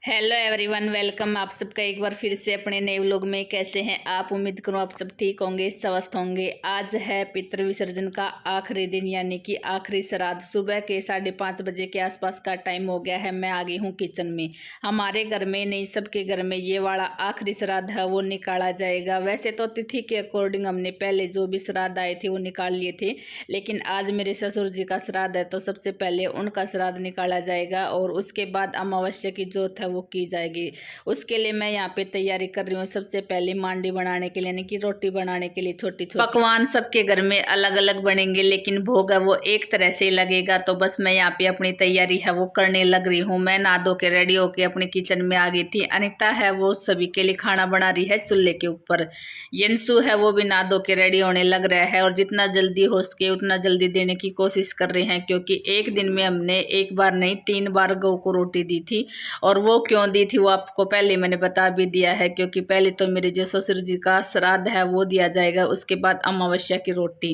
Hello everyone, welcome आप सबका एक बार फिर से अपने नए व्लॉग में। कैसे हैं आप? उम्मीद करूं आप सब ठीक होंगे, स्वस्थ होंगे। आज है पितृ विसर्जन का आखिरी दिन, यानी कि आखिरी श्राद्ध। सुबह के 5:30 बजे के आसपास का टाइम हो गया है। मैं आ गई हूं किचन में। हमारे घर में नहीं, सबके घर में ये वाला आखिरी श्राद्ध है वो निकाला जाएगा। वैसे तो तिथि के अकॉर्डिंग हमने पहले जो भी श्राद्ध आए थे वो निकाल लिए थे, लेकिन आज मेरे ससुर जी का श्राद्ध है तो सबसे पहले उनका श्राद्ध निकाला जाएगा और उसके बाद अमावस्या की जोत है वो की जाएगी। उसके लिए मैं यहाँ पे तैयारी कर रही हूँ। सबसे पहले मांडी बनाने के लिए, यानी कि रोटी बनाने के लिए छोटी छोटी पकवान सबके घर में अलग अलग बनेंगे, लेकिन भोग है वो एक तरह से लगेगा। तो बस मैं यहाँ पे अपनी तैयारी है वो करने लग रही हूँ। मैं नहा धो के रेडी होके अपने किचन में आ गई थी। अनिता है वो सभी के लिए खाना बना रही है चूल्हे के ऊपर। यंसु है वो भी नहा धो के रेडी होने लग रहा है और जितना जल्दी हो सके उतना जल्दी देने की कोशिश कर रहे हैं, क्योंकि एक दिन में हमने एक बार नहीं 3 बार गऊ को रोटी दी थी। और वो क्यों दी थी वो आपको पहले मैंने बता भी दिया है, क्योंकि पहले तो मेरे जो ससुर जी का श्राद्ध है वो दिया जाएगा, उसके बाद अमावस्या की रोटी।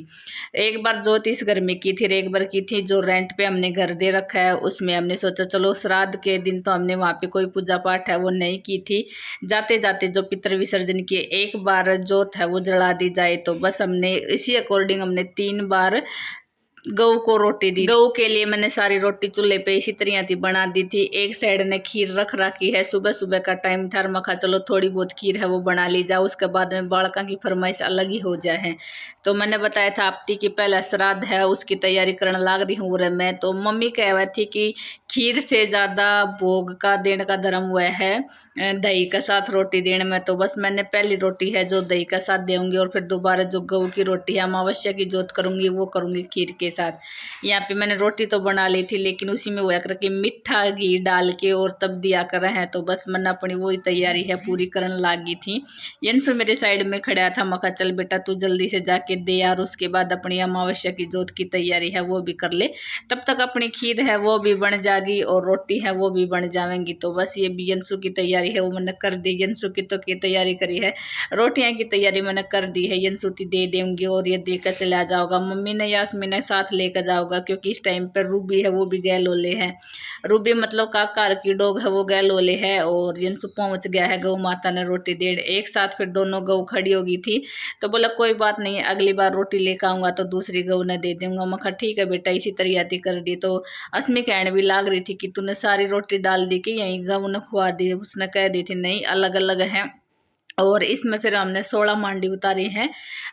एक बार जोत इस घर में की थी, एक बार की थी जो रेंट पे हमने घर दे रखा है उसमें। हमने सोचा चलो श्राद्ध के दिन तो हमने वहाँ पे कोई पूजा पाठ है वो नहीं की थी, जाते जाते जो पितृ विसर्जन की एक बार जोत है वो जला दी जाए। तो बस हमने इसी अकॉर्डिंग हमने 3 बार गऊ को रोटी दी। गऊ के लिए मैंने सारी रोटी चूल्हे पे इसी तरह थी बना दी थी। एक साइड ने खीर रख रखी है, सुबह सुबह का टाइम था, मखा चलो थोड़ी बहुत खीर है वो बना ली जाए, उसके बाद में बालका की फरमाइश अलग ही हो जाए है। तो मैंने बताया था आपकी कि पहला श्राद्ध है उसकी तैयारी करने लग रही हूँ। और मैं तो मम्मी कह रही थी कि खीर से ज्यादा भोग का देने का धर्म हुआ है दही के साथ रोटी देने में। तो बस मैंने पहली रोटी है जो दही के साथ देंगी और फिर दोबारा जो गऊ की रोटी है अमावस्या की जोत करूंगी वो करूंगी खीर के साथ। यहाँ पे मैंने रोटी तो बना ली थी, लेकिन उसी में वो करके मीठा घी डाल के और तब दिया कर रहे हैं। तो बस मैंने अपनी वही तैयारी है पूरी करने लागी थी। यंसु मेरे साइड में खड़ा था, मखा चल बेटा तू जल्दी से जाके दे यार, उसके बाद अपनी अमावस्या की जोत की तैयारी है वो भी कर ले, तब तक अपनी खीर है वो भी बन जाएगी और रोटी है वो भी बन जाएंगी। तो बस ये भी यंसु की तैयारी है वो मैंने कर दी। यंसु की तो की तैयारी करी है, रोटियां की तैयारी मैंने कर दी है। यंसु की दे देंगी और ये देकर चला जाओगा। मम्मी ने यास्मीन ने साथ लेकर जाओगा, क्योंकि इस टाइम पर रूबी है वो भी गैलोले है। रूबी मतलब काकार की डॉग है वो गैलोले है। और यंसु पहुंच गया है, गौ माता ने रोटी दे एक साथ फिर दोनों गऊ खड़ी होगी थी। तो बोला कोई बात नहीं, अगली बार रोटी लेकर आऊंगा तो दूसरी गऊ ने दे दूंगा। मखा ठीक है बेटा, इसी तैयारी कर दी। तो अस्मी कहने भी लाग रही थी कि तूने सारी रोटी डाल दी कि यही गऊ ने खुआ दी। उसने कह दी थी नहीं अलग अलग है। और इसमें फिर हमने 16 मांडी उतारी हैं,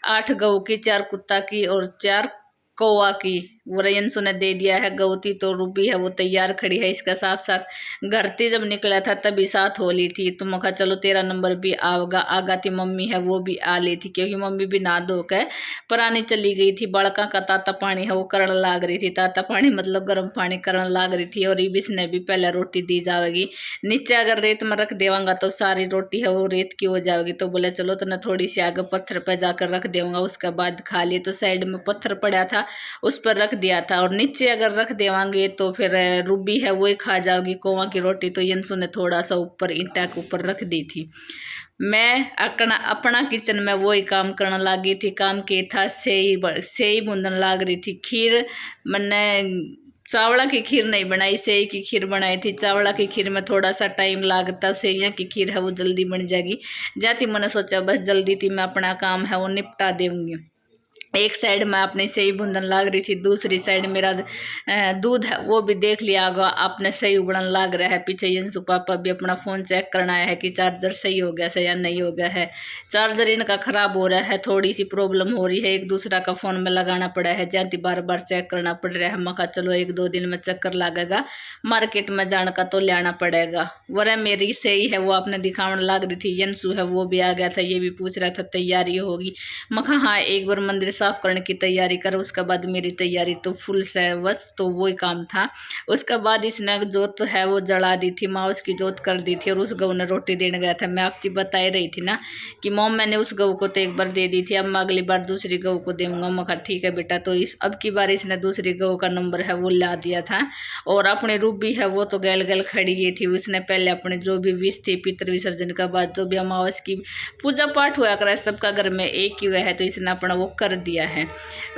8 गऊ की, 4 कुत्ता की और 4 कौवा की। वो रयंसु ने दे दिया है। गौती तो रूबी है वो तैयार खड़ी है, इसका साथ साथ घर थी जब निकला था तभी साथ हो ली थी। तो मखा चलो 13 नंबर भी आगा आगा थी। मम्मी है वो भी आ ली थी, क्योंकि मम्मी भी नहा धो के पुरानी चली गई थी। बड़का का ताता पानी है वो करण लाग रही थी, ताता पानी मतलब गर्म पानी करण लाग रही थी। और इबिस ने भी पहले रोटी दी जाएगी। नीचे अगर रेत में रख देवांगा तो सारी रोटी है वो रेत की हो जाएगी। तो बोले चलो तो थोड़ी सी आगे पत्थर पर जाकर रख देऊंगा, उसके बाद खा लिए। तो साइड में पत्थर पड़ा था उस पर रख दिया था, और नीचे अगर रख देवांगे तो फिर रूबी है वो ही खा जाओगी कौवा की रोटी। तो यंसु ने थोड़ा सा ऊपर ईंटा के ऊपर रख दी थी। मैं अपना किचन में वही काम करने लगी थी। काम किया था सेई बूंदन लाग रही थी। खीर मैंने चावला की खीर नहीं बनाई, सेई की खीर बनाई थी। चावला की खीर में थोड़ा सा टाइम लगता, सेइया की खीर है वो जल्दी बन जाएगी। जाती मैंने सोचा बस जल्दी थी मैं अपना काम है वो निपटा दूंगी। एक साइड में अपनी सही बुंदन लाग रही थी, दूसरी साइड मेरा दूध है वो भी देख लिया होगा आपने सही उबड़न लाग रहा है। पीछे यंसु पापा भी अपना फ़ोन चेक करना आया है कि चार्जर सही हो गया से या नहीं हो गया है। चार्जर इनका ख़राब हो रहा है, थोड़ी सी प्रॉब्लम हो रही है, एक दूसरा का फ़ोन में लगाना पड़ा है, जाती बार बार चेक करना पड़ रहा है। मखा चलो 1-2 दिन में चक्कर लगेगा, मार्केट में जाने का तो लेना पड़ेगा। वरह मेरी सही है वो आपने दिखाने लग रही थी। यंसु है वो भी आ गया था, ये भी पूछ रहा था तैयारी होगी। मखा हाँ एक बार मंदिर साफ करने की तैयारी करो, उसके बाद मेरी तैयारी तो फुल से बस तो वही काम था। उसके बाद इसने जोत है वो जला दी थी, माँ उसकी जोत कर दी थी और उस गऊ ने रोटी देने गया था। मैं आपकी बता ही रही थी ना कि मॉम मैंने उस गऊ को तो एक बार दे दी थी, अब मैं अगली बार दूसरी गऊ को दूंगा। मखा ठीक है बेटा। तो इस अब की बार इसने दूसरी गऊ का नंबर है वो ला दिया था। और अपनी रूबी है वो तो गैल गैल खड़ी गई थी। उसने पहले अपने जो भी विश थी पितृ विसर्जन के बाद जो भी अमावस की पूजा पाठ हुआ करे सबका घर में एक ही हुआ है, तो इसने अपना वो कर दिया। दिया है।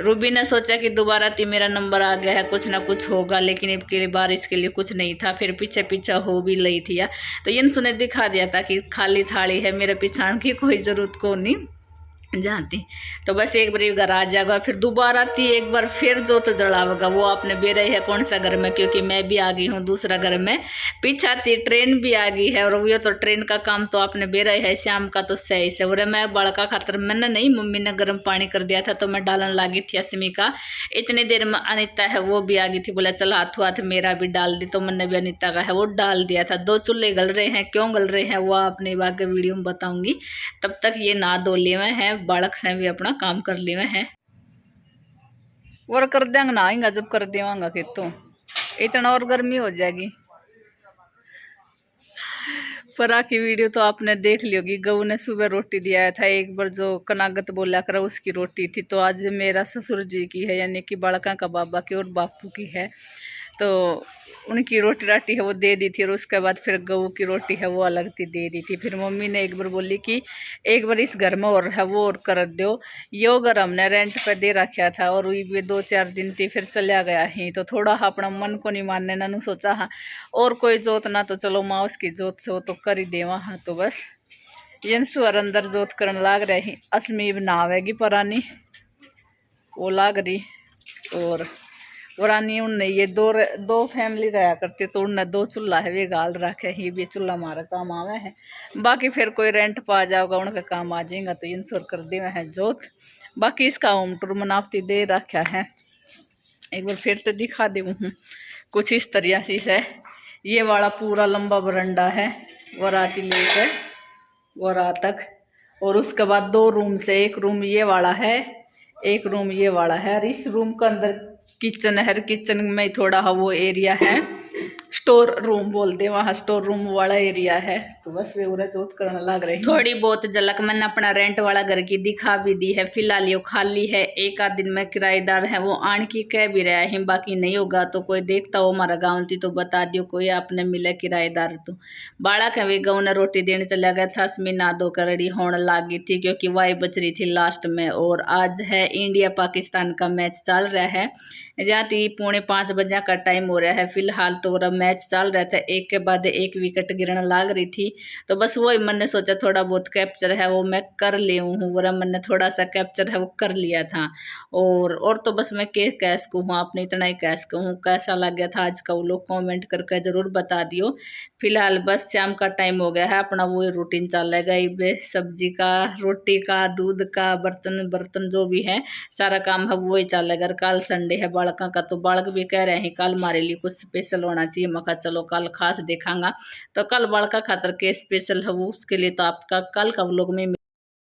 रूबी ने सोचा कि दोबारा मेरा नंबर आ गया है, कुछ ना कुछ होगा, लेकिन अब के बार इसके लिए कुछ नहीं था। फिर पीछे पीछे हो भी ली थी या तो यंसु ने दिखा दिया था कि खाली थाली है, मेरे पिछाण की कोई जरूरत को नहीं जानती। तो बस एक बार घर आ जाएगा, फिर दोबारा थी एक बार फिर जोत जलावेगा। वो आपने बेरे है कौन सा घर में, क्योंकि मैं भी आ गई हूँ दूसरा घर में। पीछा थी ट्रेन भी आ गई है, और वो तो ट्रेन का काम तो आपने बेरा है, शाम का तो सही से। और मैं बड़का खातर मैंने नहीं, मम्मी ने गर्म पानी कर दिया था तो मैं डालन लगी थी असमी का। इतनी देर में अनिता है वो भी आ गई थी, बोला चल हाथों हाथ मेरा भी डाल दी, तो मैंने भी अनिता का है वो डाल दिया था। 2 चूल्हे गल रहे हैं, क्यों गल रहे हैं वो आपने आगे वीडियो में बताऊंगी। तब तक ये ना धो लिए हुए हैं, बालक से भी अपना काम कर लिए हुए हैं। और कर देंगे ना आएंगा जब कर देवांगा कि तो इतना और गर्मी हो जाएगी। परा की वीडियो तो आपने देख ली होगी। गऊ ने सुबह रोटी दिया था, एक बार जो कनागत बोला कर उसकी रोटी थी। तो आज मेरा ससुर जी की है, यानी कि बालका का बाबा की और बापू की है, तो उनकी रोटी राटी है वो दे दी थी। और उसके बाद फिर गऊ की रोटी है वो अलग थी दे दी थी। फिर मम्मी ने एक बार बोली कि एक बार इस घर में और है वो और कर दो। यो घर हमने रेंट पे दे रखा था, और भी 2-4 दिन थी फिर चलिया गया ही। तो थोड़ा अपना मन को नहीं मानने ना सोचा हाँ और कोई जोत ना, तो चलो माँ उसकी जोत से वो तो कर ही देवा। हाँ तो बस यंसु और अंदर जोत करने लाग रही। असमी बनावेगी परानी वो लाग रही। और वरानी उनने ये दो फैमिली रहा करती, तो उनने 2 चूल्हा है वे गाल रखे ही, भी चूल्हा हमारा काम आवे है। बाकी फिर कोई रेंट पा जाओगा उनका काम आ जाएगा, तो इंश्योर कर दे है जोत। बाकी इसका होम टूर मनावती दे रखा है, एक बार फिर तो दिखा दे हूँ कुछ इस तरह से। ये वाला पूरा लंबा बरंडा है वराती लेकर वरा तक, और उसके बाद 2 रूम से एक रूम ये वाला है, एक रूम ये वाला है। और इस रूम के अंदर किचन है, किचन में थोड़ा वो एरिया है, स्टोर रूम बोल दे, वहाँ स्टोर रूम वाला एरिया है। तो बस वे उरा जोत करने लग रही। थोड़ी बहुत झलक मैंने अपना रेंट वाला घर की दिखा भी दी है। फिलहाल ये खाली है, एक आध दिन में किराएदार है वो आन की कह भी रहा है, बाकी नहीं होगा तो कोई देखता हो हमारा गाँव थी तो बता दियो, कोई आपने मिले किराएदार तो। बालक है वे गाँव ने रोटी देने चला गया था, असमी ना दो करड़ी होने लगी थी क्योंकि वाई बच रही थी लास्ट में। और आज है इंडिया पाकिस्तान का मैच चल रहा है, जहाँ 4:45 बजे का टाइम हो रहा है। फिलहाल तो वह मैच चल रहा था, एक के बाद एक विकेट गिरने लग रही थी। तो बस वही मैंने सोचा थोड़ा बहुत कैप्चर है वो मैं कर ले हूँ, वह मैंने थोड़ा सा कैप्चर है वो कर लिया था। और तो बस मैं कह सकूँ आपने इतना ही कह सकूँ। कैसा लग गया था आज का वो लोग कमेंट करके ज़रूर बता दियो। फिलहाल बस शाम का टाइम हो गया है, अपना वही रूटीन चलेगा, ये सब्जी का, रोटी का, दूध का, बर्तन जो भी है सारा काम है वही चलेगा। कल संडे है बालका का, तो बालक भी कह रहे हैं कल हमारे लिए कुछ स्पेशल होना चाहिए। मैं कहा चलो कल खास देखांगा, तो कल बालका खातर के स्पेशल है वो, उसके लिए तो आपका कल का व्लॉग में